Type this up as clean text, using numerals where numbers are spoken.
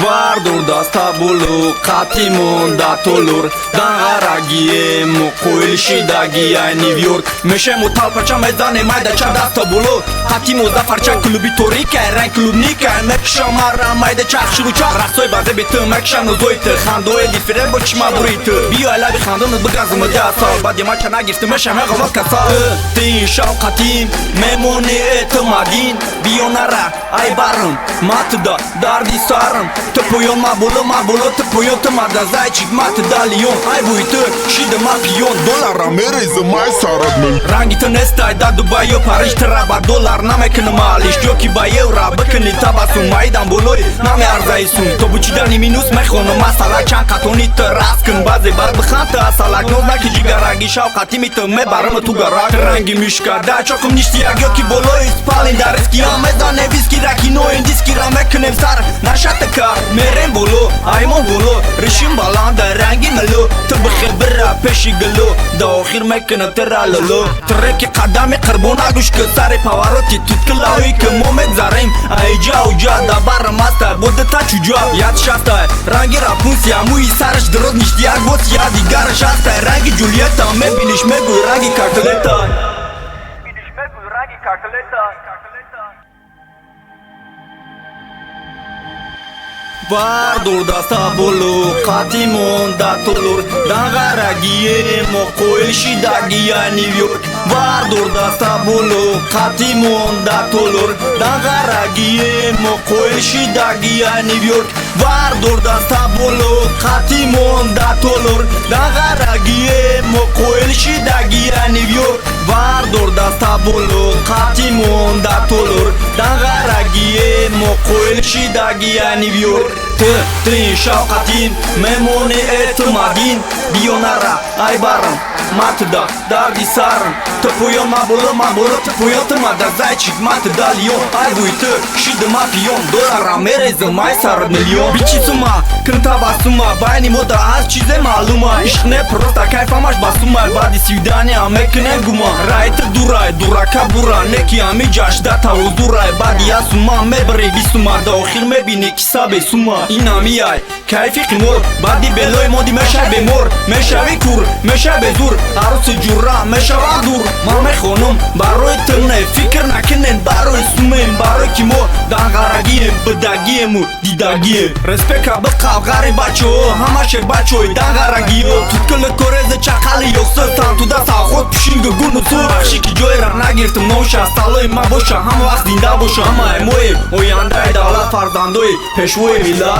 Vardur dasta bulu Qatimun da tolur Dangaragi mu qo'yilishi dagiya New York Meshemu talpacha maydane mayda cha dasta bulu Qatimu da farcha klubi torika Rang klubnika Mekisha marra mayda chaq shirucha Rasoy baze bitti mekisha nozoyte Khandoe difire bo chima burite Biyo ala bi khandon bigazım da sal Badi maça nagifti mesheme gavaz kasa Tin şavqatim memuni etimadin Biyonara ay barım Matda dardi sarım Tıpıyon ma bulu tıpıyon tımada Zayçik matı dalyon Ay buytu şide mapiyon Dolara merezi mai saradmel Rangi tânestay da Dubai yo Paris Traba dolar namekini malish Joki ba eura bıkini tabasun Maydan buloi name arzaisun Tobuçidani minus mekhono masala Çan katoni tăraskın baze bar bıkhantı asalak Noznaki jigaragi şavqatimi tı me barımı tu garak Rangi müşka da çokum niştiya Gyoki boloi spalin da reski Amezane viski raki noin diski Ramekinem sar naşatı kar Meren bulu aymon bulu Rişim balanda rengi melu Tıbıkı birra peşi gulu Da okhir mekine teralulu Treki kadami karbona guşkı Sari pavaroti tutkılavi ki Momet zarim Ayca uca da barım hasta Bude ta çuca Yat şasta Rangi Rapunsia Mui sarış droz niştiya Gos ya digara şasta Rangi Julieta Me biliş me guy rangi karteleta Biliş me guy rangi karteleta Vardur dasta bulu Qatimun da tolur Dangaragi mu qo'yilishi dagiya New York Vardur dasta bulu Qatimun da tolur Dangaragi mu qo'yilishi dagiya New York Vardur dasta bulu Qatimun da tolur Dangaragi mu qo'yilishi dagiya New York Vardur dasta bulu Qatimun da tolur Dangaragi mu qo'yilishi dagiya New York Tin şavqatin memuni etimadin Biyonara ay barım Matda dardi sarım Tıpıyon ma bulu tıpıyon tımada Zayçik matı dalyon Ay buytu şide mapiyon Dolara merezi may sarı milyon Biçi suma kınta basuma Bayni moda az çize maluma İşk ne prosta kayfamaş basuma Badi sivdani amekine guma Rayte duray duraka bura Neki ami caşda tavuz duray Badi ya suma mebre bisuma Da okhir me bini kisabe suma İnami ay kayfi qimor Badi beloy modi meşabe mor Meşavi kur meşabe dur Arusi jurra meşava dur Mame khonum baroy tırne Fikir nakinen baroy sumen Baroy kimo dangaragiyem Bıdagiyemu didagiyem Respeka bıkav gari bacho Hamaşe bachoy dangaragiyo Tutkılı koreze çakalı yoksa Tantuda sağhot pişingi gunusu Akşiki joyra nagirtim noşa Saloy ma boşa ham vaqt dinda boşa Ama emoyim o yanday davlat farzandoy Peşvoy millat